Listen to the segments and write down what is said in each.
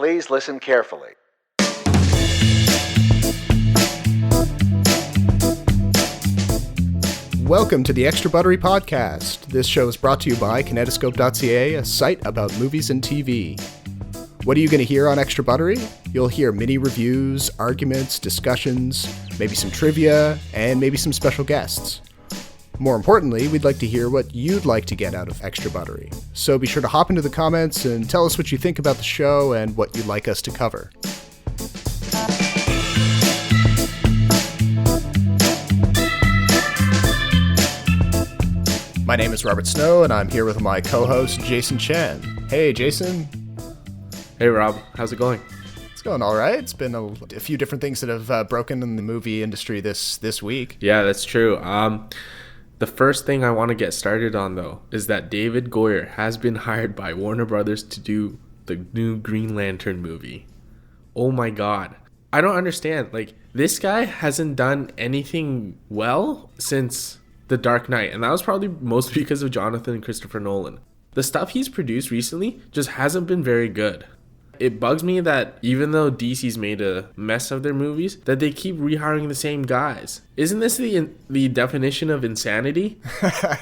Please listen carefully. Welcome to the Extra Buttery Podcast. This show is brought to you by Kinetoscope.ca, a site about movies and TV. What are you going to hear on Extra Buttery? You'll hear mini reviews, arguments, discussions, maybe some trivia, and maybe some special guests. More importantly, we'd like to hear what you'd like to get out of Extra Buttery. So be sure to hop into the comments and tell us what you think about the show and what you'd like us to cover. My name is Robert Snow, and I'm here with my co-host, Jason Chen. Hey, Jason. Hey, Rob. How's it going? It's going all right. It's been a few different things that have broken in the movie industry this week. Yeah, that's true. The first thing I want to get started on, though, is that David Goyer has been hired by Warner Brothers to do the new Green Lantern movie. Oh my God. I don't understand. Like, this guy hasn't done anything well since The Dark Knight, and that was probably mostly because of Jonathan and Christopher Nolan. The stuff he's produced recently just hasn't been very good. It bugs me that even though DC's made a mess of their movies, that they keep rehiring the same guys. Isn't this the definition of insanity?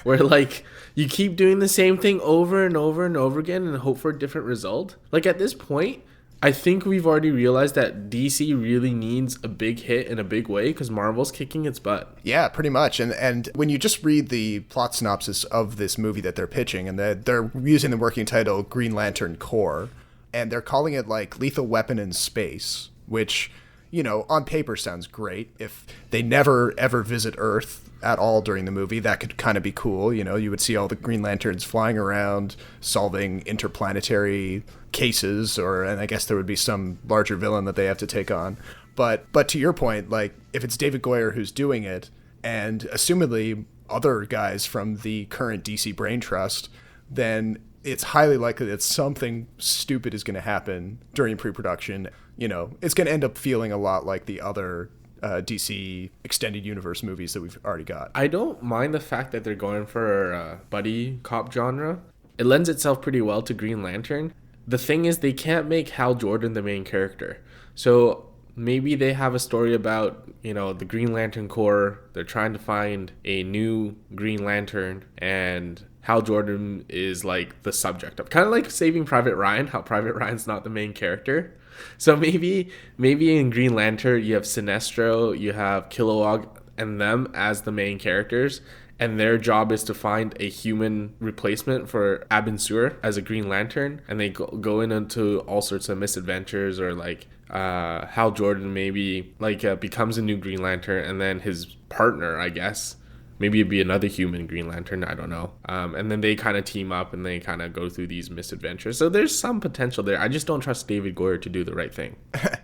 Where, like, you keep doing the same thing over and over and over again and hope for a different result? Like, at this point, I think we've already realized that DC really needs a big hit in a big way because Marvel's kicking its butt. Yeah, pretty much. And when you just read the plot synopsis of this movie that they're pitching, and they're using the working title Green Lantern Corps, and they're calling it like Lethal Weapon in Space, which, you know, on paper sounds great. If they never ever visit Earth at all during the movie, that could kind of be cool. You know, you would see all the Green Lanterns flying around, solving interplanetary cases, and I guess there would be some larger villain that they have to take on. But to your point, like, if it's David Goyer who's doing it, and assumedly other guys from the current DC Brain Trust, then it's highly likely that something stupid is going to happen during pre-production. You know, it's going to end up feeling a lot like the other DC extended universe movies that we've already got. I don't mind the fact that they're going for a buddy cop genre. It lends itself pretty well to Green Lantern. The thing is, they can't make Hal Jordan the main character. So maybe they have a story about, you know, the Green Lantern Corps. They're trying to find a new Green Lantern, and Hal Jordan is like the subject of, kind of like Saving Private Ryan, how Private Ryan's not the main character. So maybe in Green Lantern you have Sinestro, you have Kilowog, and them as the main characters, and their job is to find a human replacement for Abin Sur as a Green Lantern, and they go into all sorts of misadventures, or like Hal Jordan maybe like becomes a new Green Lantern, and then his partner, I guess, maybe it'd be another human Green Lantern, I don't know. And then they kind of team up and they kind of go through these misadventures. So there's some potential there. I just don't trust David Goyer to do the right thing.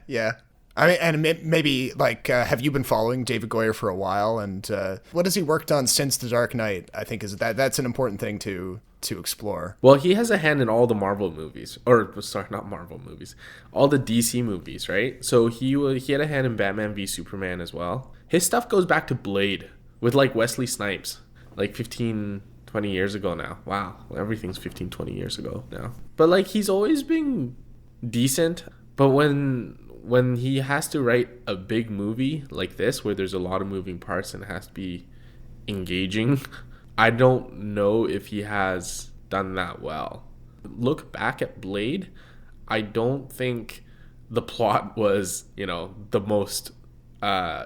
Yeah. I mean, and maybe, like, have you been following David Goyer for a while? And what has he worked on since The Dark Knight? I think that's an important thing to explore. Well, he has a hand in all the Marvel movies. Or, sorry, not Marvel movies. All the DC movies, right? So he had a hand in Batman v Superman as well. His stuff goes back to Blade with, like, Wesley Snipes, like 15, 20 years ago now. Wow, everything's 15, 20 years ago now. But, like, he's always been decent. But when he has to write a big movie like this, where there's a lot of moving parts and it has to be engaging, I don't know if he has done that well. Look back at Blade, I don't think the plot was, you know, the most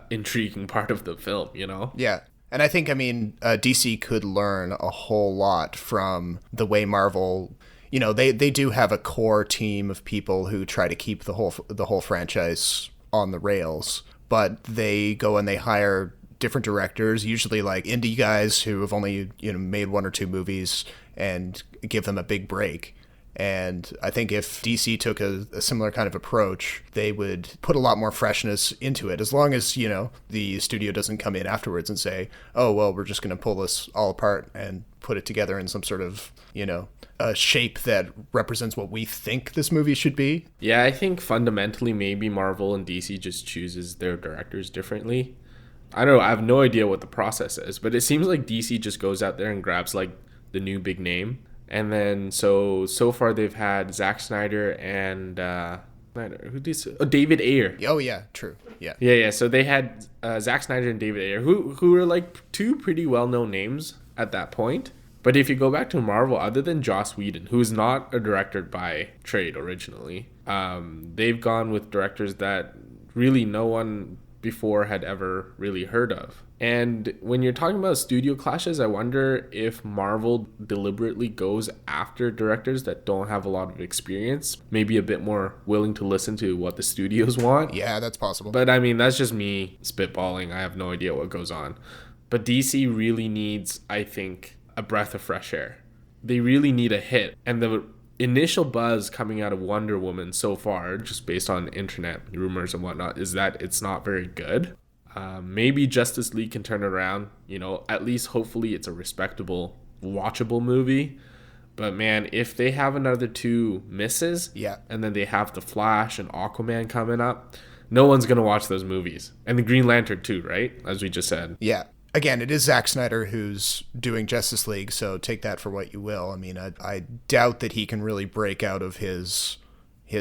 intriguing part of the film, you know? Yeah. And I think, I mean, DC could learn a whole lot from the way Marvel, you know, they do have a core team of people who try to keep the whole franchise on the rails, but they go and they hire different directors, usually like indie guys who have only, you know, made one or two movies, and give them a big break. And I think if DC took a similar kind of approach, they would put a lot more freshness into it, as long as, you know, the studio doesn't come in afterwards and say, oh, well, we're just going to pull this all apart and put it together in some sort of, you know, a shape that represents what we think this movie should be. Yeah, I think fundamentally maybe Marvel and DC just chooses their directors differently. I don't know, I have no idea what the process is, but it seems like DC just goes out there and grabs like the new big name. And then so far they've had Zack Snyder and Snyder. Who did? Oh, David Ayer. Oh yeah, true. Yeah. Yeah. So they had Zack Snyder and David Ayer, who were like two pretty well-known names at that point. But if you go back to Marvel, other than Joss Whedon, who's not a director by trade originally, they've gone with directors that really no one before had ever really heard of. And when you're talking about studio clashes, I wonder if Marvel deliberately goes after directors that don't have a lot of experience, maybe a bit more willing to listen to what the studios want. Yeah, that's possible. But I mean, that's just me spitballing. I have no idea what goes on. But DC really needs, I think, a breath of fresh air. They really need a hit. And the initial buzz coming out of Wonder Woman so far, just based on internet rumors and whatnot, is that it's not very good. Maybe Justice League can turn it around. At least hopefully it's a respectable, watchable movie. But man, if they have another two misses, and then they have The Flash and Aquaman coming up, no one's going to watch those movies. And the Green Lantern too, right? As we just said. Yeah. Again, it is Zack Snyder who's doing Justice League, so take that for what you will. I mean, I doubt that he can really break out of his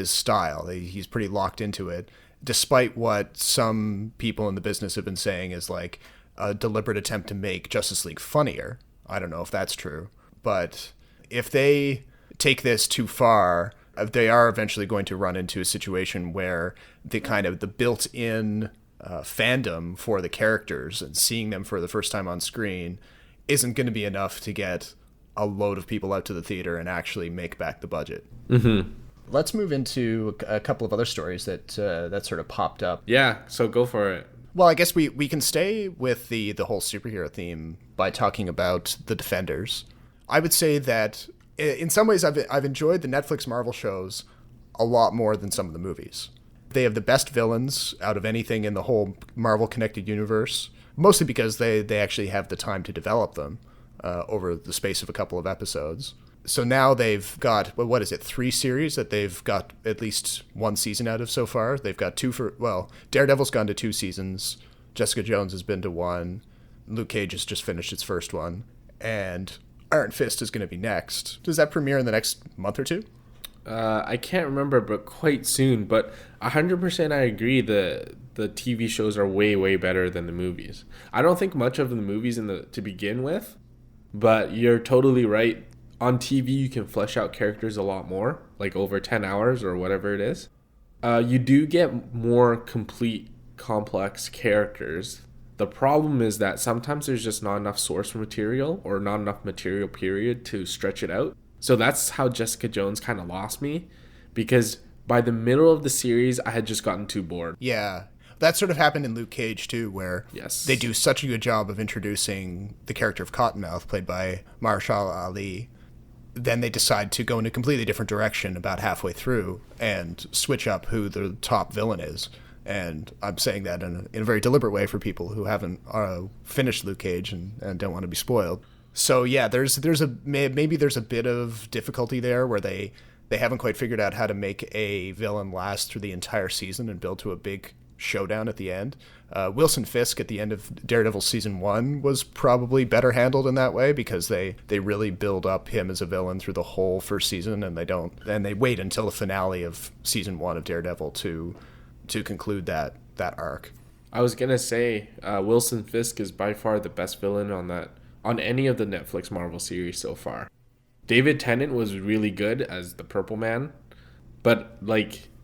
style. He's pretty locked into it, despite what some people in the business have been saying is like a deliberate attempt to make Justice League funnier. I don't know if that's true. But if they take this too far, they are eventually going to run into a situation where the built-in fandom for the characters and seeing them for the first time on screen isn't going to be enough to get a load of people out to the theater and actually make back the budget. Mm-hmm. Let's move into a couple of other stories that sort of popped up. Yeah, so go for it. Well, I guess we can stay with the whole superhero theme by talking about the Defenders. I would say that in some ways I've enjoyed the Netflix Marvel shows a lot more than some of the movies. They have the best villains out of anything in the whole Marvel Connected Universe, mostly because they actually have the time to develop them over the space of a couple of episodes. So now they've got, 3 series that they've got at least one season out of so far. They've got Daredevil's gone to 2 seasons, Jessica Jones has been to 1, Luke Cage has just finished its first one, and Iron Fist is going to be next. Does that premiere in the next month or two? I can't remember, but quite soon. But 100% I agree the TV shows are way, way better than the movies. I don't think much of the movies to begin with, but you're totally right. On TV, you can flesh out characters a lot more, like over 10 hours or whatever it is. You do get more complete, complex characters. The problem is that sometimes there's just not enough source material or not enough material period to stretch it out. So that's how Jessica Jones kind of lost me, because by the middle of the series, I had just gotten too bored. Yeah. That sort of happened in Luke Cage, too, where they do such a good job of introducing the character of Cottonmouth, played by Mahershala Ali. Then they decide to go in a completely different direction about halfway through and switch up who the top villain is. And I'm saying that in a very deliberate way for people who haven't finished Luke Cage and don't want to be spoiled. So yeah, there's a bit of difficulty there where they haven't quite figured out how to make a villain last through the entire season and build to a big showdown at the end. Wilson Fisk at the end of Daredevil season 1 was probably better handled in that way, because they really build up him as a villain through the whole first season, and they wait until the finale of season 1 of Daredevil to conclude that arc. I was gonna say Wilson Fisk is by far the best villain on any of the Netflix Marvel series so far. David Tennant was really good as the Purple Man, but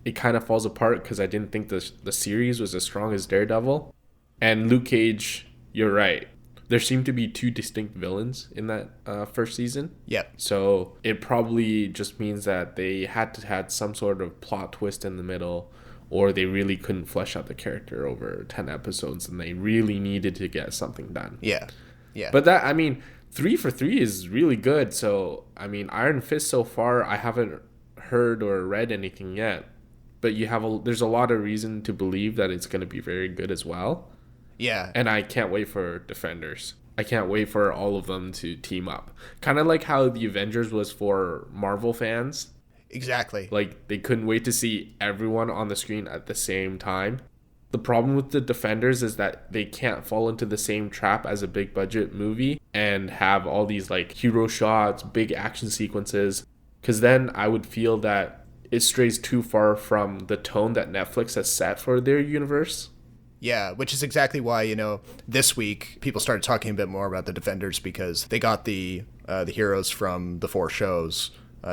it kind of falls apart because I didn't think the series was as strong as Daredevil. And Luke Cage, you're right. There seemed to be 2 distinct villains in that first season. Yep. So it probably just means that they had to have some sort of plot twist in the middle, or they really couldn't flesh out the character over 10 episodes and they really needed to get something done. Yeah. Yeah. But 3 for 3 is really good. So, Iron Fist so far, I haven't heard or read anything yet. But there's a lot of reason to believe that it's going to be very good as well. Yeah. And I can't wait for Defenders. I can't wait for all of them to team up. Kind of like how the Avengers was for Marvel fans. Exactly. They couldn't wait to see everyone on the screen at the same time. The problem with the Defenders is that they can't fall into the same trap as a big budget movie and have all these hero shots, big action sequences. Because then I would feel that it strays too far from the tone that Netflix has set for their universe. Yeah, which is exactly why, this week people started talking a bit more about the Defenders because they got the heroes from the 4 shows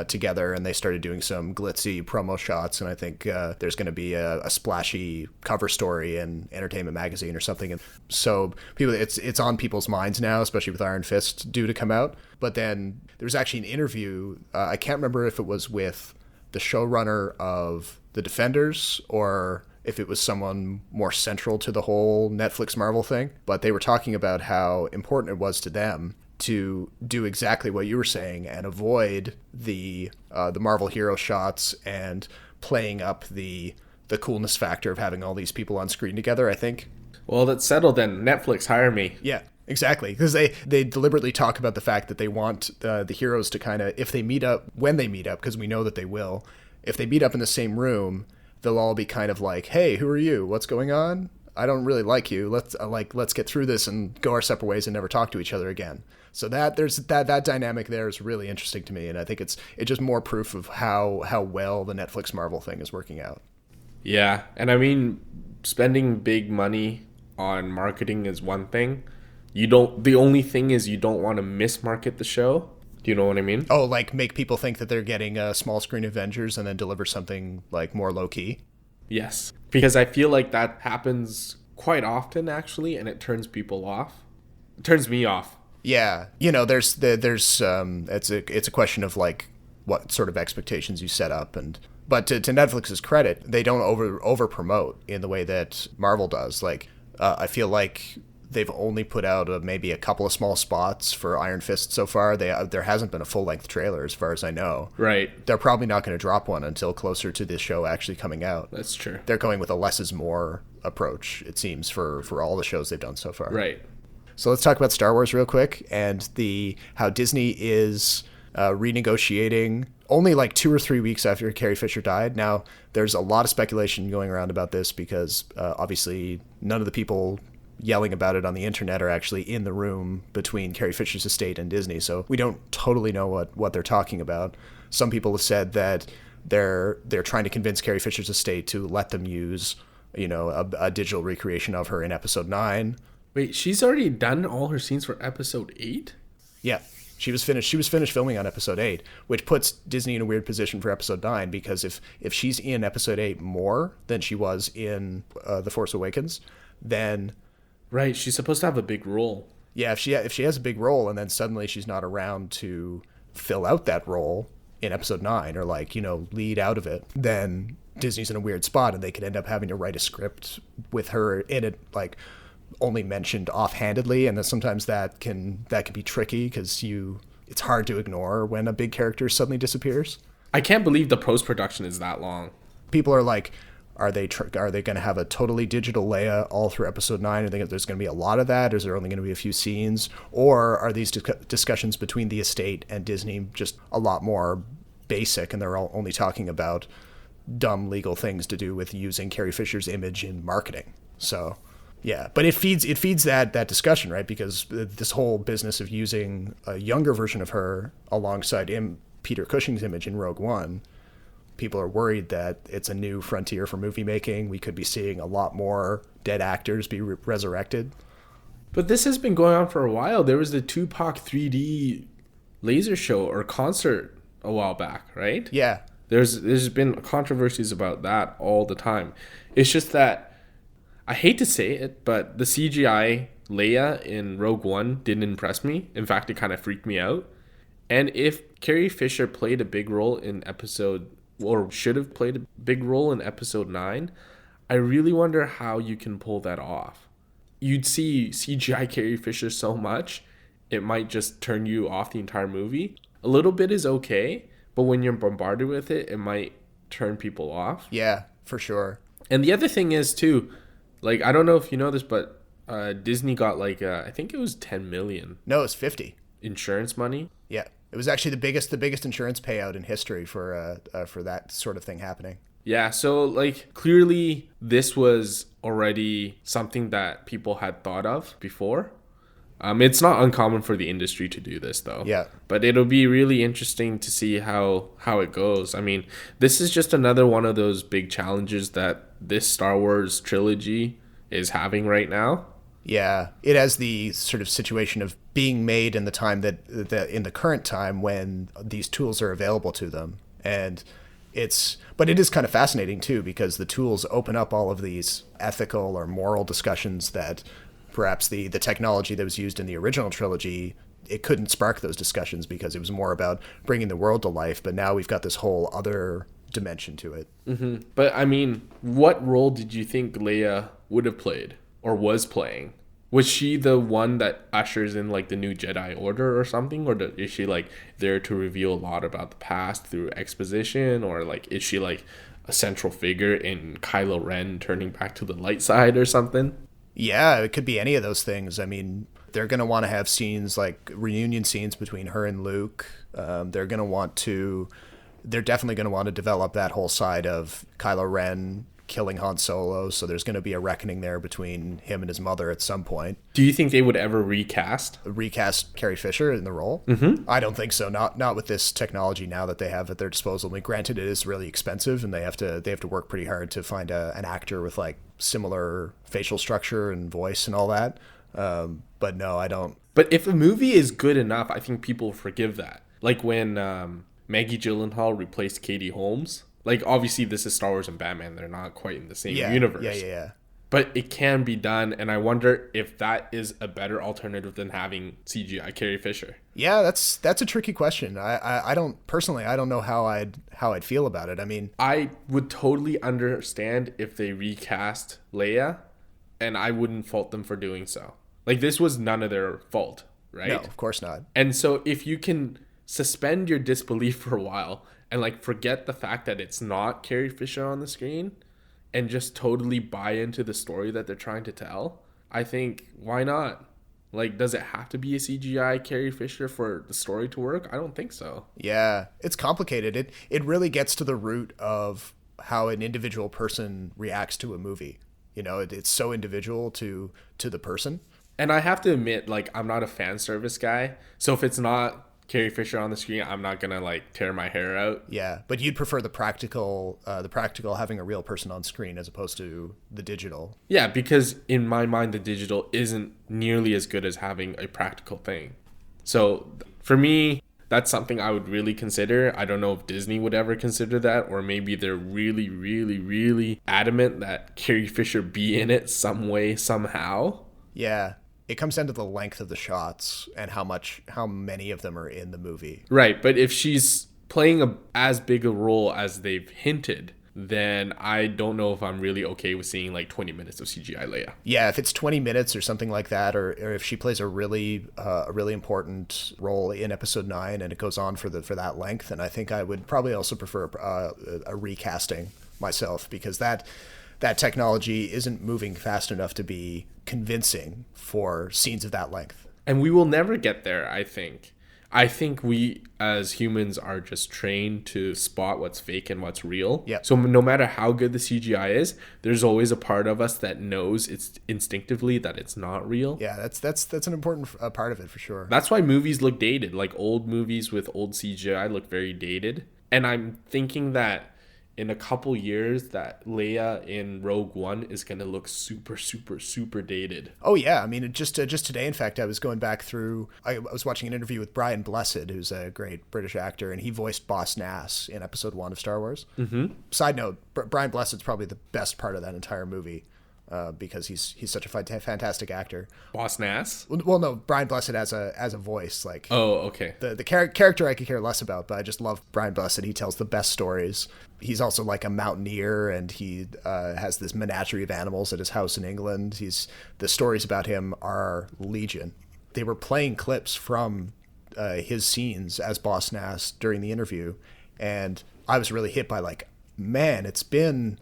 together, and they started doing some glitzy promo shots, and I think there's going to be a splashy cover story in Entertainment Magazine or something. And so it's on people's minds now, especially with Iron Fist due to come out. But then there's actually an interview, I can't remember if it was with the showrunner of the Defenders or if it was someone more central to the whole Netflix Marvel thing, but they were talking about how important it was to them to do exactly what you were saying and avoid the Marvel hero shots and playing up the coolness factor of having all these people on screen together, I think. Well, that's settled then. Netflix, hire me. Yeah, exactly. Because they deliberately talk about the fact that they want the heroes to kind of, when they meet up, because we know that they will, if they meet up in the same room, they'll all be kind of like, hey, who are you? What's going on? I don't really like you. Let's get through this and go our separate ways and never talk to each other again. So there's that dynamic there is really interesting to me, and I think it's just more proof of how well the Netflix Marvel thing is working out. Yeah, and I mean, spending big money on marketing is one thing. The only thing is you don't want to mismarket the show. Do you know what I mean? Oh, like make people think that they're getting a small screen Avengers and then deliver something like more low key. Yes, because I feel like that happens quite often actually, and it turns people off. It turns me off. Yeah, there's it's a question of like what sort of expectations you set up, but to Netflix's credit, they don't over promote in the way that Marvel does. Like I feel like they've only put out maybe a couple of small spots for Iron Fist so far. There hasn't been a full length trailer as far as I know. Right. They're probably not going to drop one until closer to this show actually coming out. That's true. They're going with a less is more approach, it seems, for all the shows they've done so far. Right. So let's talk about Star Wars real quick and how Disney is renegotiating only like 2 or 3 weeks after Carrie Fisher died. Now, there's a lot of speculation going around about this because obviously none of the people yelling about it on the internet are actually in the room between Carrie Fisher's estate and Disney, so we don't totally know what they're talking about. Some people have said that they're trying to convince Carrie Fisher's estate to let them use a digital recreation of her in episode 9. Wait, she's already done all her scenes for episode 8? Yeah. She was finished filming on episode 8, which puts Disney in a weird position for episode 9, because if she's in episode 8 more than she was in The Force Awakens, then right, she's supposed to have a big role. Yeah, if she has a big role and then suddenly she's not around to fill out that role in episode 9 or lead out of it, then Disney's in a weird spot and they could end up having to write a script with her in it, like only mentioned offhandedly, and then sometimes that can be tricky because it's hard to ignore when a big character suddenly disappears. I can't believe the post-production is that long. People are like, are they going to have a totally digital Leia all through episode 9? Are they, there's going to be a lot of that? Is there only going to be a few scenes? Or are these discussions between the estate and Disney just a lot more basic, and they're all only talking about dumb legal things to do with using Carrie Fisher's image in marketing? So yeah, but it feeds that discussion, right? Because this whole business of using a younger version of her alongside Peter Cushing's image in Rogue One, people are worried that it's a new frontier for movie making. We could be seeing a lot more dead actors be resurrected. But this has been going on for a while. There was the Tupac 3D laser show or concert a while back, right? Yeah. There's been controversies about that all the time. It's just that, I hate to say it, but the CGI Leia in Rogue One didn't impress me. In fact, it kind of freaked me out. And if Carrie Fisher played a big role in should have played a big role in episode 9, I really wonder how you can pull that off. You'd see CGI Carrie Fisher so much, it might just turn you off the entire movie. A little bit is okay, but when you're bombarded with it, it might turn people off. Yeah, for sure. And the other thing is too, like, I don't know if you know this, but Disney got I think it was 10 million. No, it's 50. Insurance money. Yeah, it was actually the biggest insurance payout in history for that sort of thing happening. Yeah, so clearly this was already something that people had thought of before. It's not uncommon for the industry to do this, though. Yeah. But it'll be really interesting to see how it goes. I mean, this is just another one of those big challenges that this Star Wars trilogy is having right now. Yeah, it has the sort of situation of being made in the time that in the current time when these tools are available to them. And but it is kind of fascinating too, because the tools open up all of these ethical or moral discussions that perhaps the technology that was used in the original trilogy, it couldn't spark those discussions because it was more about bringing the world to life. But now we've got this whole other dimension to it. Mm-hmm. But I mean, what role did you think Leia would have played or was playing? Was she the one that ushers in like the new Jedi Order or something? Or is she like there to reveal a lot about the past through exposition? Or like is she like a central figure in Kylo Ren turning back to the light side or something? Yeah, it could be any of those things. I mean, they're going to want to have scenes like reunion scenes between her and Luke. They're definitely going to want to develop that whole side of Kylo Ren killing Han Solo. So there's going to be a reckoning there between him and his mother at some point. Do you think they would ever recast Carrie Fisher in the role? Mm-hmm. I don't think so. Not with this technology now that they have at their disposal. I mean, granted, it is really expensive, and they have to work pretty hard to find an actor with like similar facial structure and voice and all that. But no, I don't. But if a movie is good enough, I think people forgive that. Like when Maggie Gyllenhaal replaced Katie Holmes. Like, obviously, this is Star Wars and Batman. They're not quite in the same universe. Yeah. But it can be done, and I wonder if that is a better alternative than having CGI Carrie Fisher. Yeah, that's a tricky question. I don't know how I'd feel about it. I mean, I would totally understand if they recast Leia, and I wouldn't fault them for doing so. Like, this was none of their fault, right? No, of course not. And so if you can suspend your disbelief for a while and like forget the fact that it's not Carrie Fisher on the screen and just totally buy into the story that they're trying to tell, I think, why not? Like, does it have to be a CGI Carrie Fisher for the story to work? I don't think so. Yeah, it's complicated. It really gets to the root of how an individual person reacts to a movie. You know, it's so individual to the person. And I have to admit, like, I'm not a fan service guy. So if it's not Carrie Fisher on the screen, I'm not gonna like tear my hair out. Yeah, but you'd prefer the practical having a real person on screen as opposed to the digital. Yeah, because in my mind, the digital isn't nearly as good as having a practical thing. So for me, that's something I would really consider. I don't know if Disney would ever consider that, or maybe they're really, really, really adamant that Carrie Fisher be in it some way, somehow. Yeah. It comes down to the length of the shots and how many of them are in the movie. Right, but if she's playing as big a role as they've hinted, then I don't know if I'm really okay with seeing like 20 minutes of CGI Leia. Yeah, if it's 20 minutes or something like that, or if she plays a really important role in Episode 9 and it goes on for that length, then I think I would probably also prefer a recasting myself, because that technology isn't moving fast enough to be convincing for scenes of that length. And we will never get there, I think. I think we as humans are just trained to spot what's fake and what's real. Yeah. So no matter how good the CGI is, there's always a part of us that knows it's instinctively that it's not real. Yeah, that's an important part of it for sure. That's why movies look dated. Like old movies with old CGI look very dated. And I'm thinking that in a couple years that Leia in Rogue One is going to look super, super, super dated. Oh, yeah. I mean, just today, in fact, I was going back through, I was watching an interview with Brian Blessed, who's a great British actor, and he voiced Boss Nass in Episode 1 of Star Wars. Mm-hmm. Side note, Brian Blessed's probably the best part of that entire movie. Because he's such a fantastic actor. Boss Nass? Well, no, Brian Blessed as a voice, like. Oh, okay. The character I could care less about, but I just love Brian Blessed. He tells the best stories. He's also like a mountaineer, and he has this menagerie of animals at his house in England. The stories about him are legion. They were playing clips from his scenes as Boss Nass during the interview, and I was really hit by like, man, it's been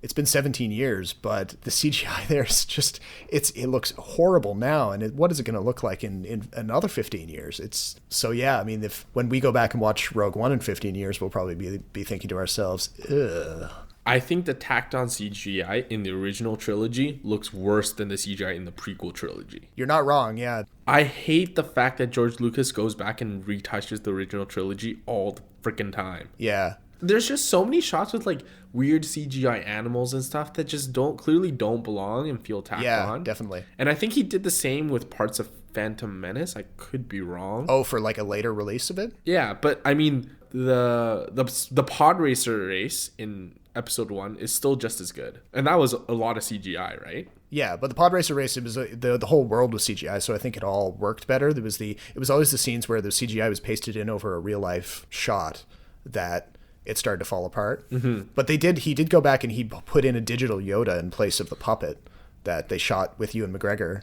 17 years, but the CGI there is just, it looks horrible now. And what is it going to look like in another 15 years? I mean, when we go back and watch Rogue One in 15 years, we'll probably be thinking to ourselves, ugh. I think the tacked on CGI in the original trilogy looks worse than the CGI in the prequel trilogy. You're not wrong, yeah. I hate the fact that George Lucas goes back and retouches the original trilogy all the freaking time. Yeah. There's just so many shots with like weird CGI animals and stuff that just clearly don't belong and feel tacked on. Yeah, definitely. And I think he did the same with parts of Phantom Menace. I could be wrong. Oh, for like a later release of it? Yeah, but I mean the pod racer race in episode 1 is still just as good. And that was a lot of CGI, right? Yeah, but the pod racer race, it was the whole world was CGI, so I think it all worked better. It was always the scenes where the CGI was pasted in over a real life shot that it started to fall apart. Mm-hmm. But he did go back and he put in a digital Yoda in place of the puppet that they shot with Ewan McGregor.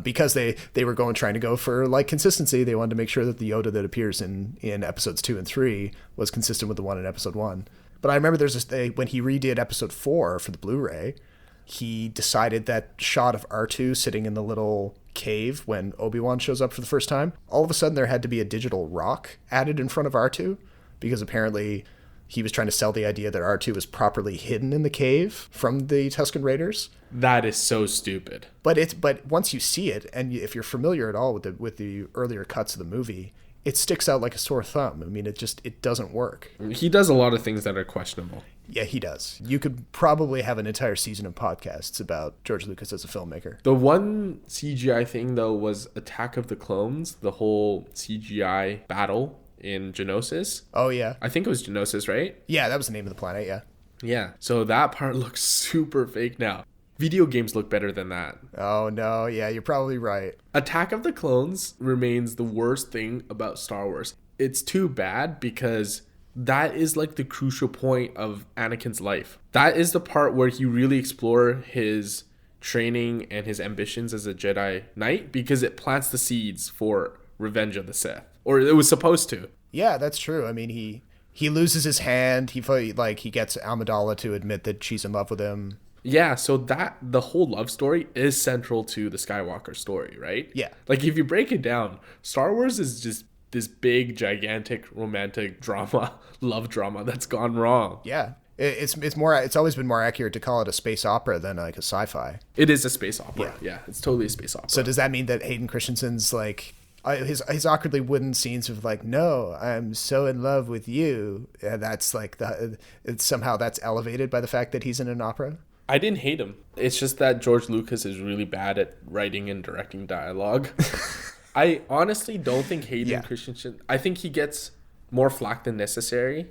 Because they were trying to go for like consistency. They wanted to make sure that the Yoda that appears in episodes 2 and 3 was consistent with the one in episode 1. But I remember when he redid episode 4 for the Blu-ray, he decided that shot of R2 sitting in the little cave when Obi-Wan shows up for the first time, all of a sudden there had to be a digital rock added in front of R2 because apparently he was trying to sell the idea that R2 was properly hidden in the cave from the Tusken Raiders. That is so stupid. But once you see it, and if you're familiar at all with the earlier cuts of the movie, it sticks out like a sore thumb. I mean, it doesn't work. He does a lot of things that are questionable. Yeah, he does. You could probably have an entire season of podcasts about George Lucas as a filmmaker. The one CGI thing, though, was Attack of the Clones, the whole CGI battle in Geonosis. Oh, yeah. I think it was Geonosis, right? Yeah, that was the name of the planet, yeah. Yeah. So that part looks super fake now. Video games look better than that. Oh, no. Yeah, you're probably right. Attack of the Clones remains the worst thing about Star Wars. It's too bad because that is like the crucial point of Anakin's life. That is the part where he really explore his training and his ambitions as a Jedi Knight because it plants the seeds for Revenge of the Sith. Or it was supposed to. Yeah, that's true. I mean, he loses his hand. He gets Amidala to admit that she's in love with him. Yeah, so the whole love story is central to the Skywalker story, right? Yeah. Like if you break it down, Star Wars is just this big, gigantic, romantic drama, love drama that's gone wrong. Yeah. It's always been more accurate to call it a space opera than like a sci-fi. It is a space opera. Yeah, it's totally a space opera. So does that mean that Hayden Christensen's like his awkwardly wooden scenes of like, no, I'm so in love with you, and that's like somehow that's elevated by the fact that he's in an opera? I didn't hate him. It's just that George Lucas is really bad at writing and directing dialogue. I honestly don't think Hayden Christensen... I think he gets more flack than necessary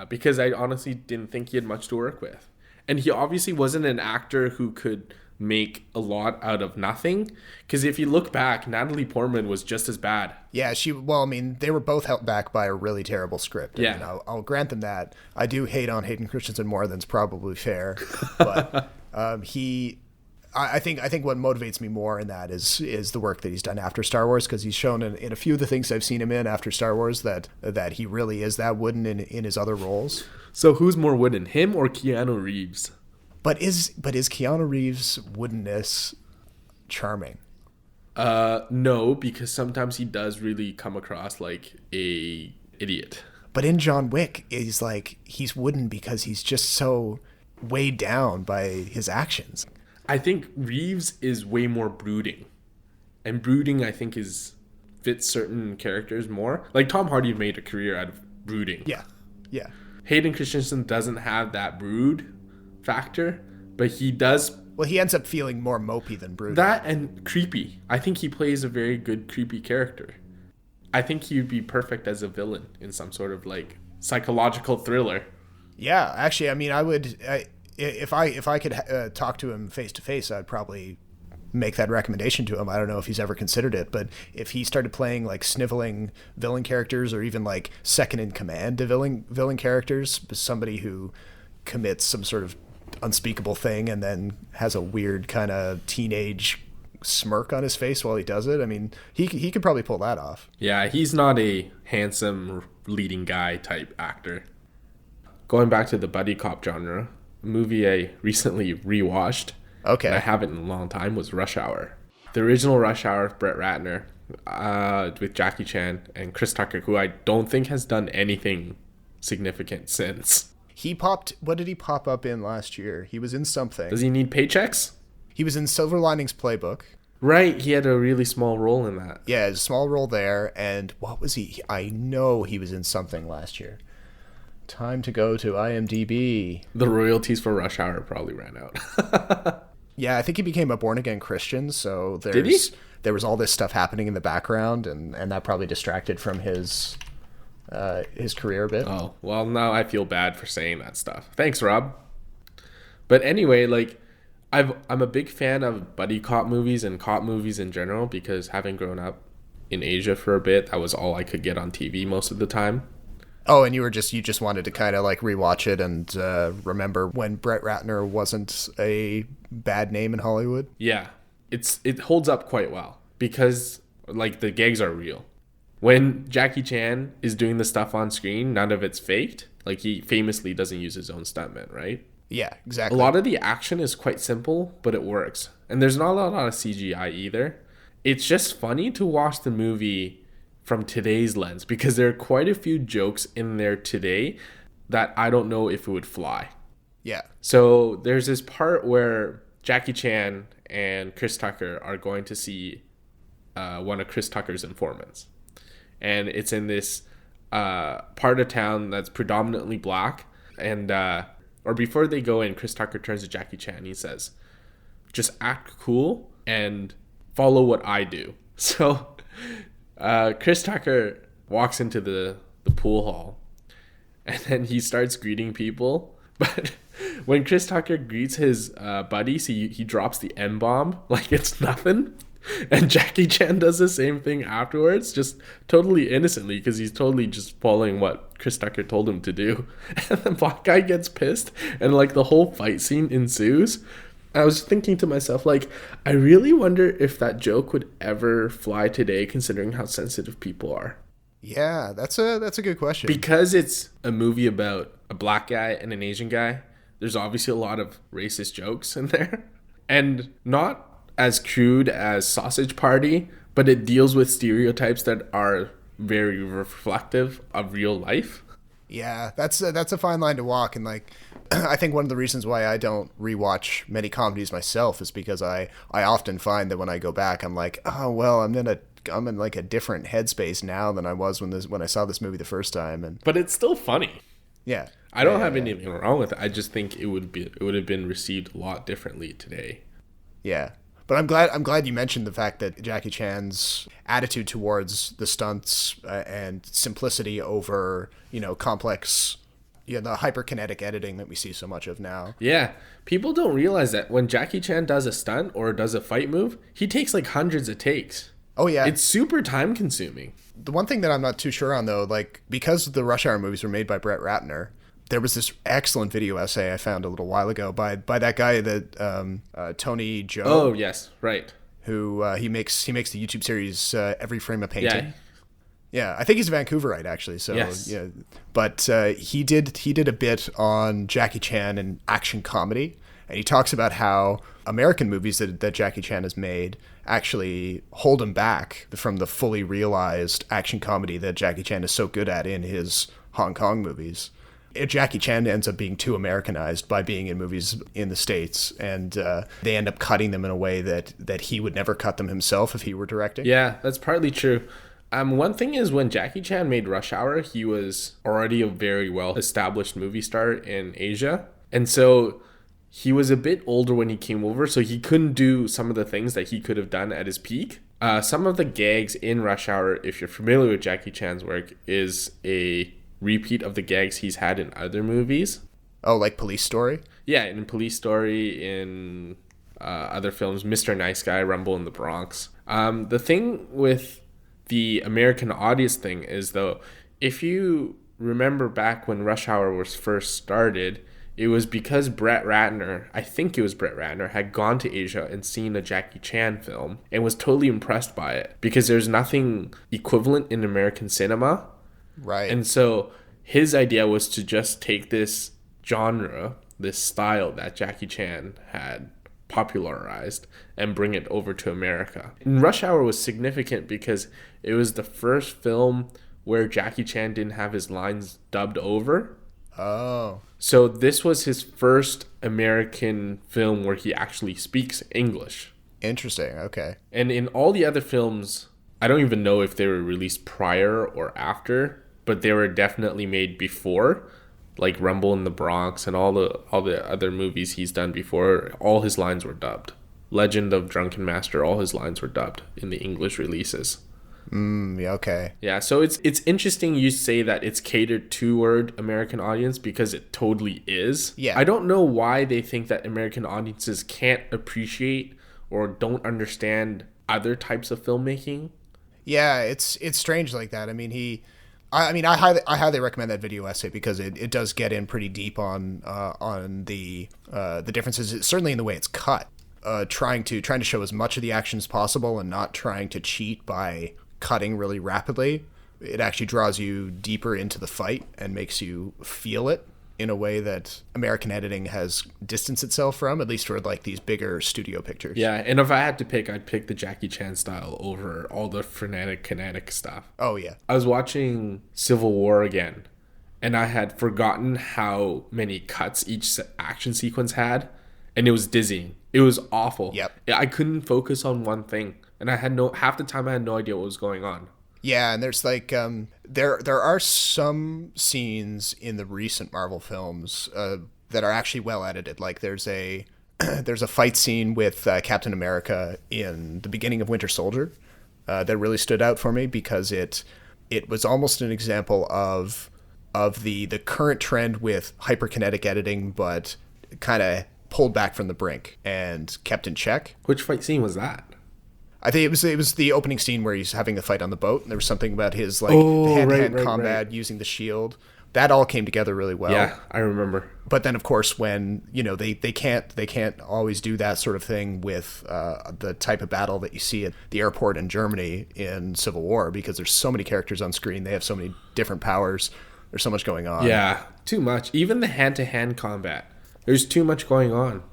because I honestly didn't think he had much to work with. And he obviously wasn't an actor who could make a lot out of nothing. Because if you look back, Natalie Portman was just as bad. Yeah, I mean, they were both held back by a really terrible script. Yeah. I mean, I'll grant them that. I do hate on Hayden Christensen more than's probably fair. But I think what motivates me more in that is the work that he's done after Star Wars, because he's shown in a few of the things I've seen him in after Star Wars that he really is that wooden in his other roles. So who's more wooden, him or Keanu Reeves? But is Keanu Reeves' woodenness charming? No, because sometimes he does really come across like a idiot. But in John Wick, he's wooden because he's just so weighed down by his actions. I think Reeves is way more brooding. And brooding, I think, fits certain characters more. Like Tom Hardy made a career out of brooding. Yeah. Hayden Christensen doesn't have that brood factor, but he does. Well, he ends up feeling more mopey than brooding. That and creepy. I think he plays a very good creepy character. I think he'd be perfect as a villain in some sort of like psychological thriller. Yeah, actually, I mean, I would... If I could talk to him face to face, I'd probably make that recommendation to him. I don't know if he's ever considered it, but if he started playing like sniveling villain characters or even like second in command to villain characters, somebody who commits some sort of unspeakable thing and then has a weird kind of teenage smirk on his face while he does it, I mean, he could probably pull that off. Yeah, he's not a handsome leading guy type actor. Going back to the buddy cop genre, a movie I recently rewatched, and I haven't in a long time, was Rush Hour. The original Rush Hour with Brett Ratner, with Jackie Chan and Chris Tucker, who I don't think has done anything significant since. What did he pop up in last year? He was in something. Does he need paychecks? He was in Silver Linings Playbook. Right, he had a really small role in that. Yeah, a small role there. And what was he? I know he was in something last year. Time to go to IMDb. The royalties for Rush Hour probably ran out. Yeah, I think he became a born-again Christian, so Did he? there was all this stuff happening in the background, and that probably distracted from his career a bit. Oh, well, now I feel bad for saying that stuff. Thanks, Rob. But anyway, like, I'm a big fan of buddy cop movies and cop movies in general, because having grown up in Asia for a bit, that was all I could get on TV most of the time. Oh, and you just wanted to kind of like rewatch it and remember when Brett Ratner wasn't a bad name in Hollywood. Yeah, it holds up quite well because like the gags are real. When Jackie Chan is doing the stuff on screen, none of it's faked. Like, he famously doesn't use his own stuntmen, right? Yeah, exactly. A lot of the action is quite simple, but it works. And there's not a lot of CGI either. It's just funny to watch the movie from today's lens, because there are quite a few jokes in there today that I don't know if it would fly. Yeah. So there's this part where Jackie Chan and Chris Tucker are going to see one of Chris Tucker's informants. And it's in this part of town that's predominantly black. And or before they go in, Chris Tucker turns to Jackie Chan and he says, "Just act cool and follow what I do." So Chris Tucker walks into the pool hall and then he starts greeting people. But when Chris Tucker greets his buddies, he drops the N-bomb like it's nothing. And Jackie Chan does the same thing afterwards, just totally innocently, because he's totally just following what Chris Tucker told him to do. And the black guy gets pissed and like the whole fight scene ensues. I was thinking to myself, like, I really wonder if that joke would ever fly today, considering how sensitive people are. Yeah, that's a good question. Because it's a movie about a black guy and an Asian guy, there's obviously a lot of racist jokes in there. And not as crude as Sausage Party, but it deals with stereotypes that are very reflective of real life. Yeah, that's a fine line to walk, and like I think one of the reasons why I don't rewatch many comedies myself is because I often find that when I go back, I'm like, oh well, I'm in like a different headspace now than I was when I saw this movie the first time. But it's still funny. Yeah, I don't have anything wrong with it. I just think it would have been received a lot differently today. Yeah. But I'm glad you mentioned the fact that Jackie Chan's attitude towards the stunts and simplicity over, complex, the hyperkinetic editing that we see so much of now. Yeah. People don't realize that when Jackie Chan does a stunt or does a fight move, he takes like hundreds of takes. Oh, yeah. It's super time consuming. The one thing that I'm not too sure on, though, like, because the Rush Hour movies were made by Brett Ratner, there was this excellent video essay I found a little while ago by that guy that Tony Joe. Oh yes, right. Who he makes the YouTube series Every Frame a Painting. Yeah. Yeah, I think he's a Vancouverite actually. So yes. Yeah, but he did a bit on Jackie Chan and action comedy, and he talks about how American movies that Jackie Chan has made actually hold him back from the fully realized action comedy that Jackie Chan is so good at in his Hong Kong movies. Jackie Chan ends up being too Americanized by being in movies in the States, and they end up cutting them in a way that he would never cut them himself if he were directing. Yeah, that's partly true. One thing is, when Jackie Chan made Rush Hour, he was already a very well-established movie star in Asia, and so he was a bit older when he came over, so he couldn't do some of the things that he could have done at his peak. Some of the gags in Rush Hour, if you're familiar with Jackie Chan's work, is a repeat of the gags he's had in other movies. Oh, like Police Story? Yeah, in Police Story, in other films, Mr. Nice Guy, Rumble in the Bronx. The thing with the American audience thing is, though, if you remember back when Rush Hour was first started, it was because Brett Ratner, I think it was Brett Ratner, had gone to Asia and seen a Jackie Chan film and was totally impressed by it, because there's nothing equivalent in American cinema. Right. And so his idea was to just take this genre, this style that Jackie Chan had popularized, and bring it over to America. And Rush Hour was significant because it was the first film where Jackie Chan didn't have his lines dubbed over. Oh, So this was his first American film where he actually speaks English. interesting. Okay. And in all the other films, I don't even know if they were released prior or after, but they were definitely made before, like Rumble in the Bronx and all the other movies he's done before. All his lines were dubbed. Legend of Drunken Master, all his lines were dubbed in the English releases. Yeah, okay. Yeah, so it's interesting you say that it's catered toward American audience because it totally is. Yeah. I don't know why they think that American audiences can't appreciate or don't understand other types of filmmaking. Yeah, it's strange like that. I mean, I highly recommend that video essay because it does get in pretty deep on the differences, certainly in the way it's cut. Trying to show as much of the action as possible and not trying to cheat by cutting really rapidly. It actually draws you deeper into the fight and makes you feel it in a way that American editing has distanced itself from, at least for like these bigger studio pictures. Yeah, and if I had to pick, I'd pick the Jackie Chan style over all the frenetic, kinetic stuff. Oh yeah. I was watching Civil War again, and I had forgotten how many cuts each action sequence had, and it was dizzying. It was awful. Yep. I couldn't focus on one thing, and half the time I had no idea what was going on. Yeah, and there's like there are some scenes in the recent Marvel films that are actually well edited. Like there's a there's a fight scene with Captain America in the beginning of Winter Soldier that really stood out for me because it was almost an example of the current trend with hyperkinetic editing, but kind of pulled back from the brink and kept in check. Which fight scene was that? I think it was the opening scene where he's having the fight on the boat. And there was something about his like hand-to-hand combat using the shield. That all came together really well. Yeah, I remember. But then, of course, when they can't always do that sort of thing with the type of battle that you see at the airport in Germany in Civil War, because there's so many characters on screen. They have so many different powers. There's so much going on. Yeah, too much. Even the hand-to-hand combat. There's too much going on.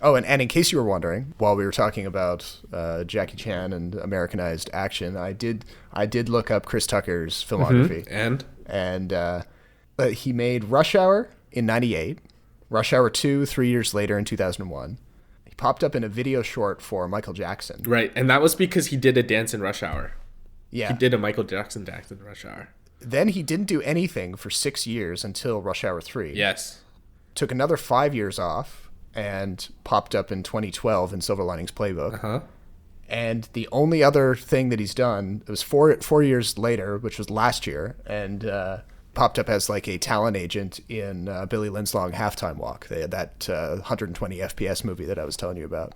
Oh, and in case you were wondering, while we were talking about Jackie Chan and Americanized action, I did look up Chris Tucker's filmography. And he made Rush Hour in 98, Rush Hour 2 3 years later in 2001. He popped up in a video short for Michael Jackson. Right, and that was because he did a dance in Rush Hour. Yeah. He did a Michael Jackson dance in Rush Hour. Then he didn't do anything for 6 years until Rush Hour 3. Yes. Took another 5 years off and popped up in 2012 in Silver Linings Playbook. Uh-huh. And the only other thing that he's done, it was four years later, which was last year, and popped up as like a talent agent in Billy Lynn's Long Halftime Walk, that 120 FPS movie that I was telling you about.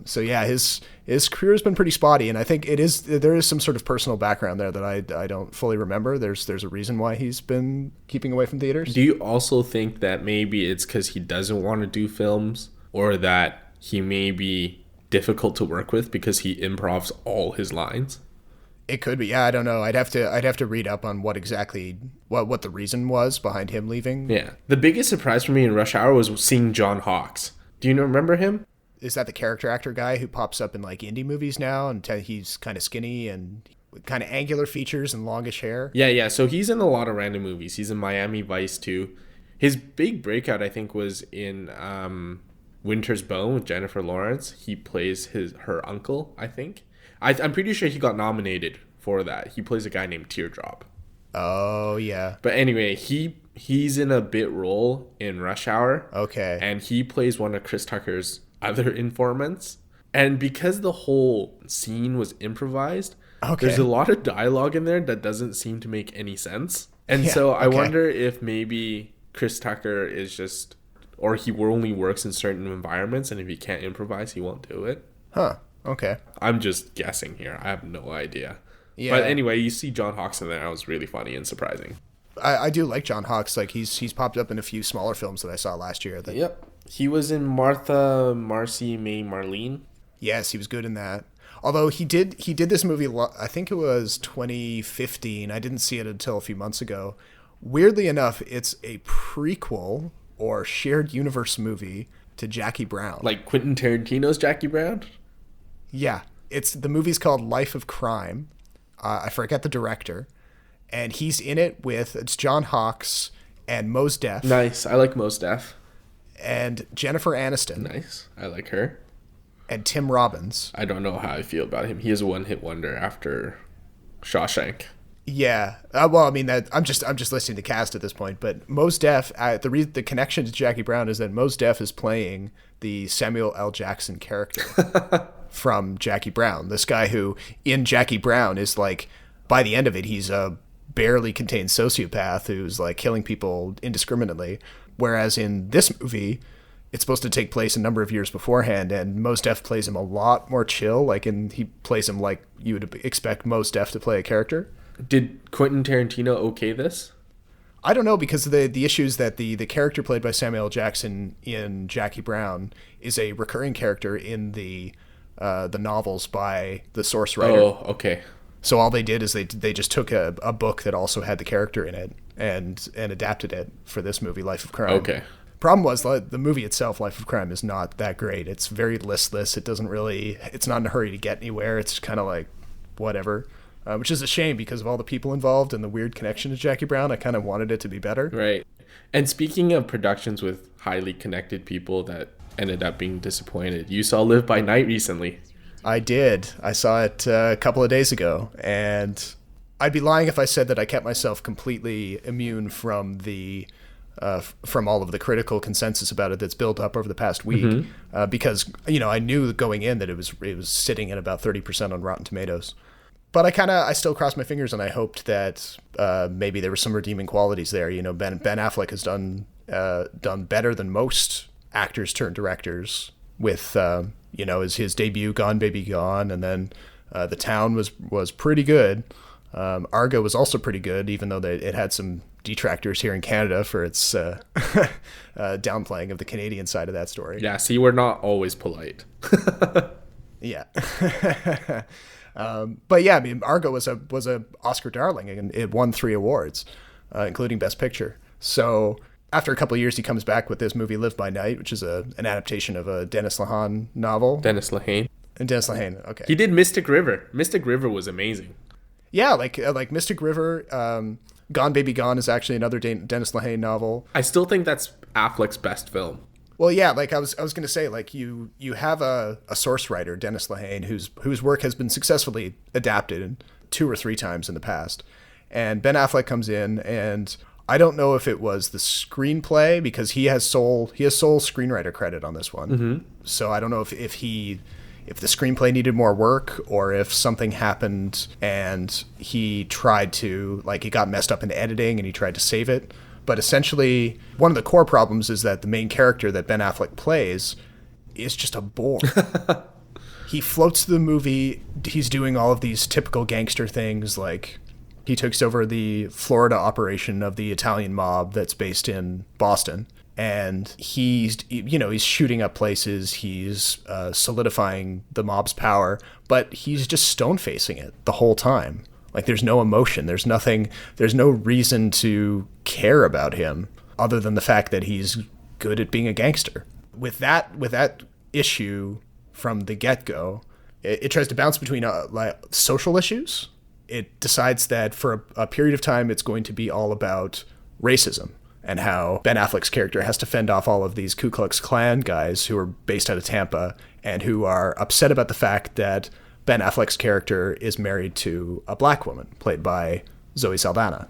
So yeah, his career has been pretty spotty, and I think there is some sort of personal background there that I don't fully remember. There's a reason why he's been keeping away from theaters. Do you also think that maybe it's because he doesn't want to do films, or that he may be difficult to work with because he improvs all his lines? It could be. Yeah, I don't know. I'd have to read up on what the reason was behind him leaving. Yeah. The biggest surprise for me in Rush Hour was seeing John Hawkes. Do you remember him? Is that the character actor guy who pops up in like indie movies now, and he's kind of skinny and kind of angular features and longish hair? Yeah. So he's in a lot of random movies. He's in Miami Vice too. His big breakout, I think, was in Winter's Bone with Jennifer Lawrence. He plays her uncle, I think. I'm pretty sure he got nominated for that. He plays a guy named Teardrop. Oh yeah. But anyway, he's in a bit role in Rush Hour. Okay. And he plays one of Chris Tucker's other informants. And because the whole scene was improvised, there's a lot of dialogue in there that doesn't seem to make any sense. And so I wonder if maybe Chris Tucker is just, or he only works in certain environments, and if he can't improvise, he won't do it. Huh. Okay. I'm just guessing here. I have no idea. Yeah. But anyway, you see John Hawkes in there. It was really funny and surprising. I do like John Hawkes. Like he's popped up in a few smaller films that I saw last year. Yep. He was in Martha, Marcy, May, Marlene. Yes, he was good in that. Although he did this movie, I think it was 2015. I didn't see it until a few months ago. Weirdly enough, it's a prequel or shared universe movie to Jackie Brown. Like Quentin Tarantino's Jackie Brown? Yeah. The movie's called Life of Crime. I forget the director. And he's in it it's John Hawkes and Mos Def. Nice. I like Mos Def. And Jennifer Aniston. Nice. I like her. And Tim Robbins. I don't know how I feel about him. He is a one-hit wonder after Shawshank. Yeah. Well, I mean, I'm just listing the cast at this point, but Mos Def, the connection to Jackie Brown is that Mos Def is playing the Samuel L. Jackson character from Jackie Brown. This guy who, in Jackie Brown, is like, by the end of it, he's a barely contained sociopath who's like killing people indiscriminately. Whereas in this movie, it's supposed to take place a number of years beforehand, and Mos Def plays him a lot more chill. He plays him like you would expect Mos Def to play a character. Did Quentin Tarantino okay this? I don't know, because of the issues that the character played by Samuel L. Jackson in Jackie Brown is a recurring character in the novels by the source writer. Oh, okay. So all they did is they just took a book that also had the character in it and adapted it for this movie, Life of Crime. Okay. Problem was, the movie itself, Life of Crime, is not that great. It's very listless. It's not in a hurry to get anywhere. It's kind of like whatever, which is a shame because of all the people involved and the weird connection to Jackie Brown. I kind of wanted it to be better. Right. And speaking of productions with highly connected people that ended up being disappointed, you saw Live by Night recently. I did. I saw it a couple of days ago, and I'd be lying if I said that I kept myself completely immune from from all of the critical consensus about it that's built up over the past week, because I knew going in that it was sitting at about 30% on Rotten Tomatoes. But I still crossed my fingers, and I hoped that maybe there were some redeeming qualities there. Ben Affleck has done better than most actors turned directors with his debut Gone Baby Gone, and then The Town was pretty good. Argo was also pretty good, even though it had some detractors here in Canada for its downplaying of the Canadian side of that story. Yeah, see, we're not always polite. Yeah. But yeah, I mean, Argo was a Oscar darling, and it won 3 awards, including Best Picture. So after a couple of years, he comes back with this movie Live by Night, which is an adaptation of a Dennis Lehane novel. Dennis Lehane. And Dennis Lehane, okay. He did Mystic River. Mystic River was amazing. Yeah, like Mystic River. Gone Baby Gone is actually another Dennis Lehane novel. I still think that's Affleck's best film. Well, yeah, like I was going to say, like you have a source writer, Dennis Lehane, whose work has been successfully adapted 2 or 3 times in the past, and Ben Affleck comes in, and I don't know if it was the screenplay, because he has sole screenwriter credit on this one. Mm-hmm. So I don't know if the screenplay needed more work, or if something happened and he tried to, like, it got messed up in editing and he tried to save it. But essentially, one of the core problems is that the main character that Ben Affleck plays is just a bore. He floats through the movie. He's doing all of these typical gangster things, like he takes over the Florida operation of the Italian mob that's based in Boston. And he's shooting up places, he's solidifying the mob's power, but he's just stone-facing it the whole time. Like, there's no emotion, there's no reason to care about him other than the fact that he's good at being a gangster. With that issue from the get-go, it tries to bounce between social issues. It decides that for a period of time it's going to be all about racism, and how Ben Affleck's character has to fend off all of these Ku Klux Klan guys who are based out of Tampa and who are upset about the fact that Ben Affleck's character is married to a black woman played by Zoe Saldana.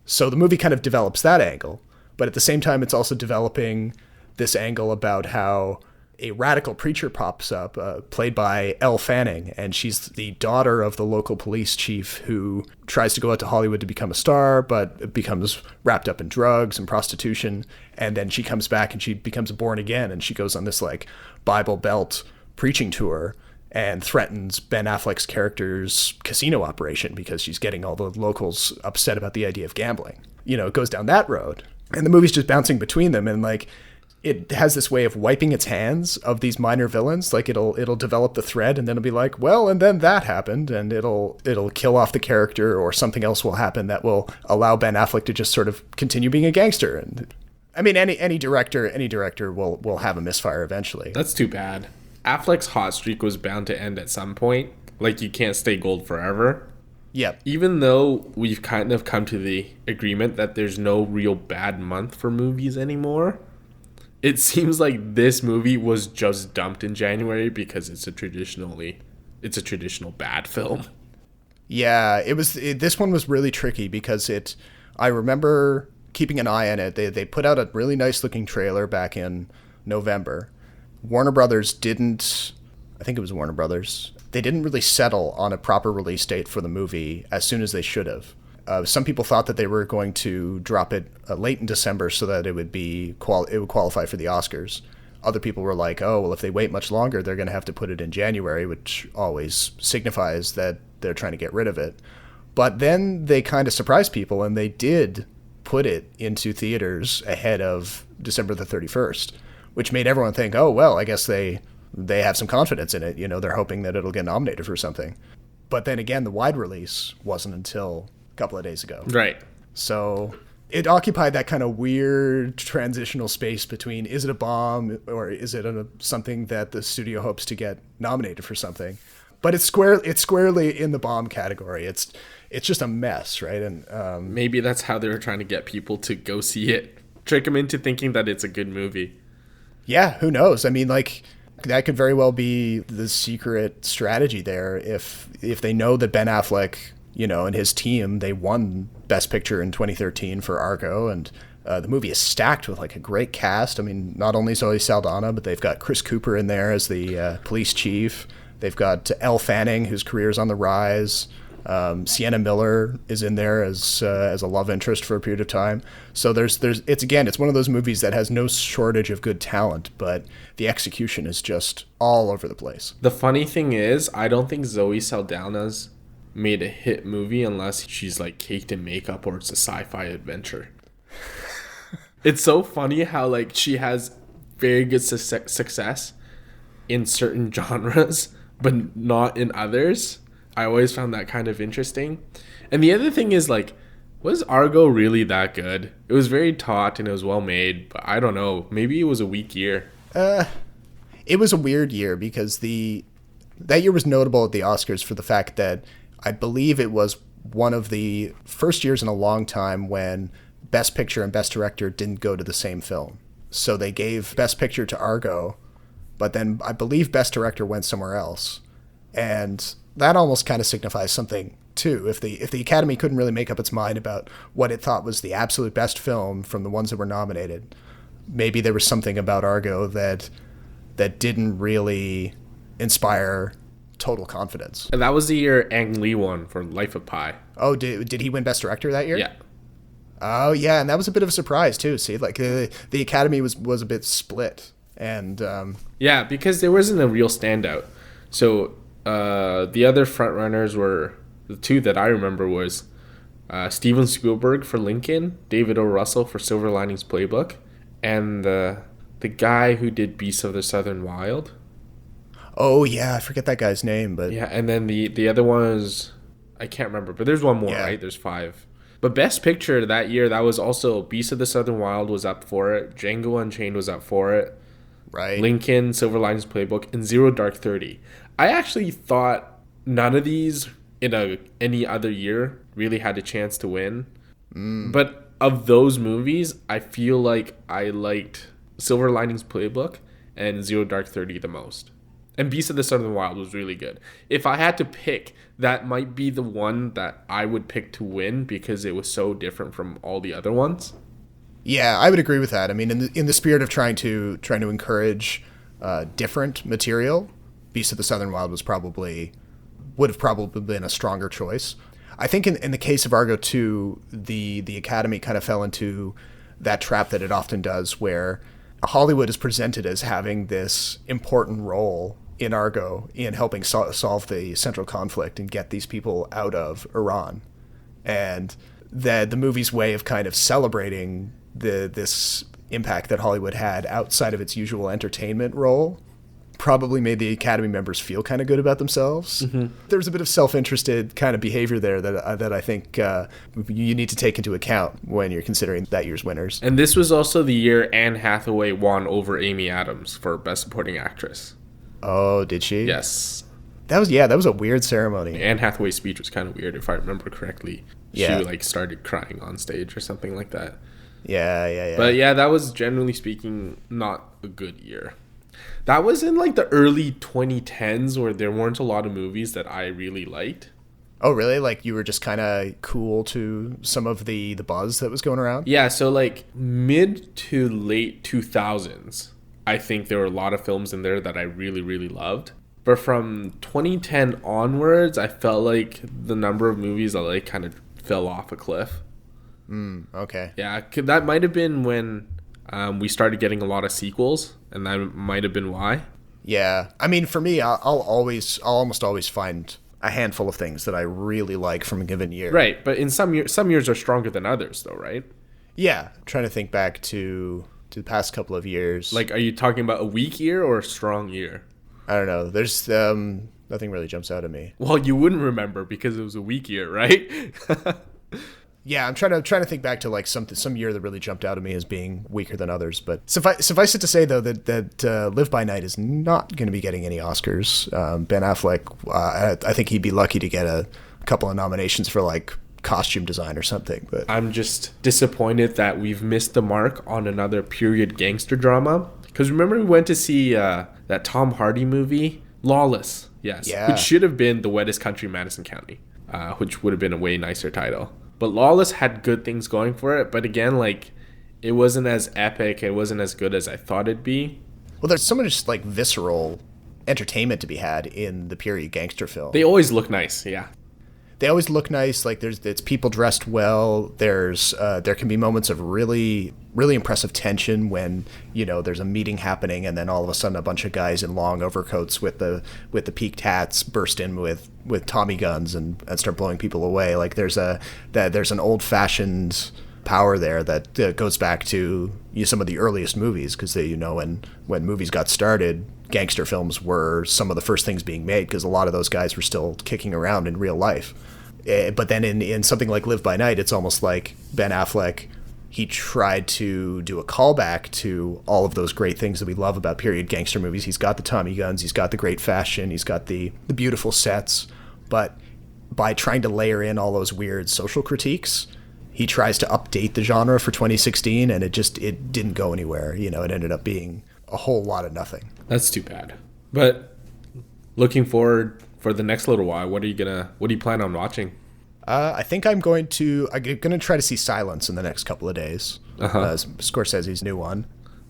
So the movie kind of develops that angle, but at the same time it's also developing this angle about how a radical preacher pops up, played by Elle Fanning, and she's the daughter of the local police chief who tries to go out to Hollywood to become a star, but becomes wrapped up in drugs and prostitution, and then she comes back and she becomes born again, and she goes on this like Bible Belt preaching tour and threatens Ben Affleck's character's casino operation because she's getting all the locals upset about the idea of gambling. It goes down that road, and the movie's just bouncing between them, and like, it has this way of wiping its hands of these minor villains. Like, it'll develop the thread, and then it'll be like, well, and then that happened, and it'll kill off the character, or something else will happen that will allow Ben Affleck to just sort of continue being a gangster. And I mean, any director will have a misfire eventually. That's too bad. Affleck's hot streak was bound to end at some point. Like, you can't stay gold forever. Yep. Even though we've kind of come to the agreement that there's no real bad month for movies anymore, it seems like this movie was just dumped in January because it's a traditional bad film. Yeah, this one was really tricky because I remember keeping an eye on it. They put out a really nice looking trailer back in November. Warner Brothers didn't, I think it was Warner Brothers, they didn't really settle on a proper release date for the movie as soon as they should have. Some people thought that they were going to drop it late in December so that it would qualify for the Oscars. Other people were like, oh, well, if they wait much longer, they're going to have to put it in January, which always signifies that they're trying to get rid of it. But then they kind of surprised people, and they did put it into theaters ahead of December the 31st, which made everyone think, oh, well, I guess they have some confidence in it. You know, they're hoping that it'll get nominated for something. But then again, the wide release wasn't until a couple of days ago. Right. So it occupied that kind of weird transitional space between, is it a bomb or is it something that the studio hopes to get nominated for something? But it's squarely in the bomb category. It's just a mess, right? And maybe that's how they were trying to get people to go see it, trick them into thinking that it's a good movie. Yeah, who knows? I mean, like, that could very well be the secret strategy there. If they know that Ben Affleck, you know, and his team, they won Best Picture in 2013 for Argo, and the movie is stacked with like a great cast. I mean, not only Zoe Saldana, but they've got Chris Cooper in there as the police chief. They've got Elle Fanning, whose career is on the rise. Sienna Miller is in there as a love interest for a period of time. So it's one of those movies that has no shortage of good talent, but the execution is just all over the place. The funny thing is, I don't think Zoe Saldana's made a hit movie unless she's like caked in makeup or it's a sci-fi adventure. It's so funny how like she has very good success in certain genres, but not in others. I always found that kind of interesting. And the other thing is, like, was Argo really that good? It was very taut and it was well made, but I don't know. Maybe it was a weak year. It was a weird year because that year was notable at the Oscars for the fact that I believe it was one of the first years in a long time when Best Picture and Best Director didn't go to the same film. So they gave Best Picture to Argo, but then I believe Best Director went somewhere else. And that almost kind of signifies something too. If the Academy couldn't really make up its mind about what it thought was the absolute best film from the ones that were nominated, maybe there was something about Argo that didn't really inspire total confidence. And that was the year Ang Lee won for Life of Pi. Oh, did he win Best Director that year? Yeah. Oh yeah, and that was a bit of a surprise too. See, like the Academy was a bit split, and yeah, because there wasn't a real standout. So the other frontrunners were, the two that I remember was Steven Spielberg for Lincoln, David O. Russell for Silver Linings Playbook, and the guy who did Beasts of the Southern Wild. Oh yeah, I forget that guy's name, but yeah, and then the other one is, I can't remember, but there's one more, right? There's 5. But Best Picture that year, that was also Beasts of the Southern Wild was up for it, Django Unchained was up for it, right? Lincoln, Silver Linings Playbook, and Zero Dark 30. I actually thought none of these in any other year really had a chance to win. But of those movies, I feel like I liked Silver Linings Playbook and Zero Dark 30 the most. And Beast of the Southern Wild was really good. If I had to pick, that might be the one that I would pick to win because it was so different from all the other ones. Yeah, I would agree with that. I mean, in the spirit of trying to encourage different material, Beast of the Southern Wild would have probably been a stronger choice. I think in the case of Argo 2, the Academy kind of fell into that trap that it often does, where Hollywood is presented as having this important role in Argo in helping solve the central conflict and get these people out of Iran. And that the movie's way of kind of celebrating this impact that Hollywood had outside of its usual entertainment role probably made the Academy members feel kind of good about themselves. Mm-hmm. There's a bit of self-interested kind of behavior there that I think you need to take into account when you're considering that year's winners. And this was also the year Anne Hathaway won over Amy Adams for Best Supporting Actress. Oh, did she? Yes. that was a weird ceremony. Anne Hathaway's speech was kind of weird, if I remember correctly. Yeah. She like started crying on stage or something like that. Yeah. But yeah, that was generally speaking not a good year. That was in like the early 2010s where there weren't a lot of movies that I really liked. Oh, really? Like you were just kind of cool to some of the buzz that was going around? Yeah, so like mid to late 2000s, I think there were a lot of films in there that I really, really loved. But from 2010 onwards, I felt like the number of movies I like kind of fell off a cliff. Okay. Yeah, that might have been when we started getting a lot of sequels, and that might have been why. Yeah. I mean, for me, I'll almost always find a handful of things that I really like from a given year. Right, but in some years are stronger than others, though, right? Yeah. I'm trying to think back to the past couple of years. Like, are you talking about a weak year or a strong year? I don't know. There's nothing really jumps out at me. Well, you wouldn't remember because it was a weak year, right? Yeah, I'm trying to think back to like some year that really jumped out at me as being weaker than others. But suffice it to say though that Live by Night is not going to be getting any Oscars. Ben Affleck, I think he'd be lucky to get a couple of nominations for like costume design or something. But I'm just disappointed that we've missed the mark on another period gangster drama. Because remember we went to see that Tom Hardy movie, Lawless, yes, Yeah. which should have been The Wettest Country in Madison County, which would have been a way nicer title. But Lawless had good things going for it, but again, like, it wasn't as epic, it wasn't as good as I thought it'd be. well, there's so much like visceral entertainment to be had in the period gangster film. They always look nice, yeah. They always look nice. Like it's people dressed well. There can be moments of really impressive tension when there's a meeting happening and then all of a sudden a bunch of guys in long overcoats with the peaked hats burst in with Tommy guns and start blowing people away. Like there's an old fashioned power there that goes back to some of the earliest movies because when movies got started, gangster films were some of the first things being made because a lot of those guys were still kicking around in real life. But then in something like Live by Night, it's almost like Ben Affleck, he tried to do a callback to all of those great things that we love about period gangster movies. He's got the Tommy guns, he's got the great fashion, he's got the beautiful sets, but by trying to layer in all those weird social critiques, he tries to update the genre for 2016, and it didn't go anywhere. It ended up being a whole lot of nothing. That's too bad. But looking forward for the next little while, what do you plan on watching? I think I'm going to try to see Silence in the next couple of days. Scorsese's new one.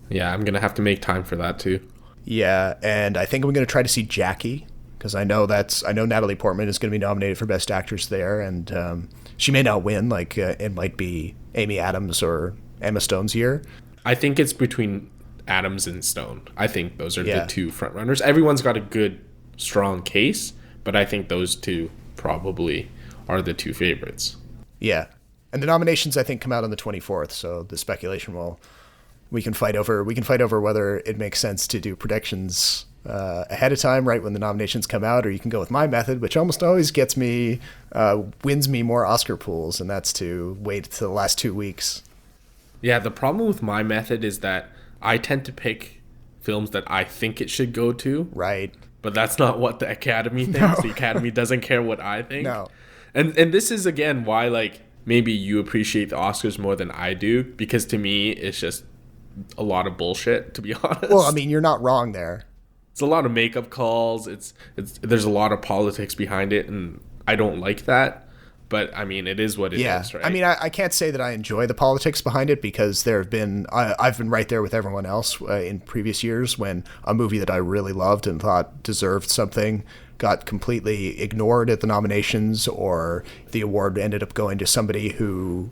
Yeah, I'm gonna have to make time for that too. Yeah, and I think I'm going to try to see Jackie because I know Natalie Portman is going to be nominated for Best Actress there, and she may not win. Like it might be Amy Adams or Emma Stone's year. I think it's between Adams and Stone. I think those are Yeah. the two front runners. Everyone's got a good, strong case, but I think those two probably are the two favorites. Yeah, and the nominations I think come out on the 24th. So the speculation we can fight over whether it makes sense to do predictions ahead of time, right when the nominations come out, or you can go with my method, which almost always wins me more Oscar pools, and that's to wait to the last 2 weeks. Yeah, the problem with my method is that I tend to pick films that I think it should go to. Right. But that's not what the Academy thinks. No. The Academy doesn't care what I think. No. And this is, again, why, like, maybe you appreciate the Oscars more than I do, because to me, it's just a lot of bullshit, to be honest. Well, I mean, you're not wrong there. It's a lot of makeup calls. There's a lot of politics behind it, and I don't like that. But, I mean, it is what it is, right? I mean, I can't say that I enjoy the politics behind it because I've been right there with everyone else in previous years when a movie that I really loved and thought deserved something got completely ignored at the nominations, or the award ended up going to somebody who,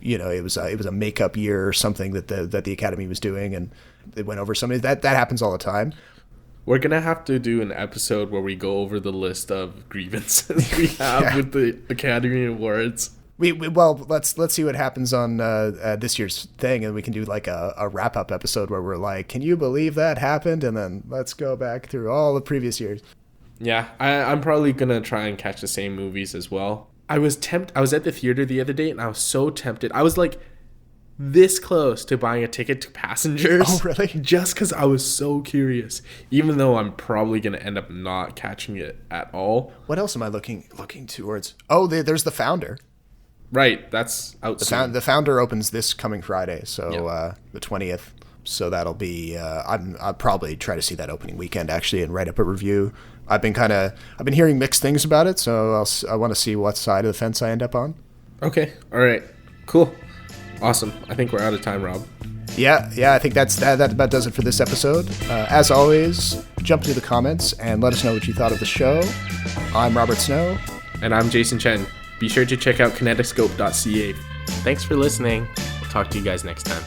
it was a makeup year or something that the Academy was doing, and it went over somebody. That happens all the time. We're going to have to do an episode where we go over the list of grievances we have with the Academy Awards. Well, let's see what happens on this year's thing, and we can do like a wrap-up episode where we're like, can you believe that happened? And then let's go back through all the previous years. Yeah, I'm probably going to try and catch the same movies as well. I was at the theater the other day, and I was so tempted. I was like, this close to buying a ticket to Passengers. Oh, really? Just because I was so curious, even though I'm probably going to end up not catching it at all. What else am I looking towards? Oh, there's The Founder. Right, that's out soon. The Founder opens this coming Friday, so Yep. the 20th. So that'll be. I'll probably try to see that opening weekend actually and write up a review. I've been hearing mixed things about it, so I want to see what side of the fence I end up on. Okay, all right, cool, awesome. I think we're out of time, Rob. Yeah, I think that about does it for this episode. As always, jump into the comments and let us know what you thought of the show. I'm Robert Snow. And I'm Jason Chen. Be sure to check out kinetoscope.ca. Thanks for listening. We'll talk to you guys next time.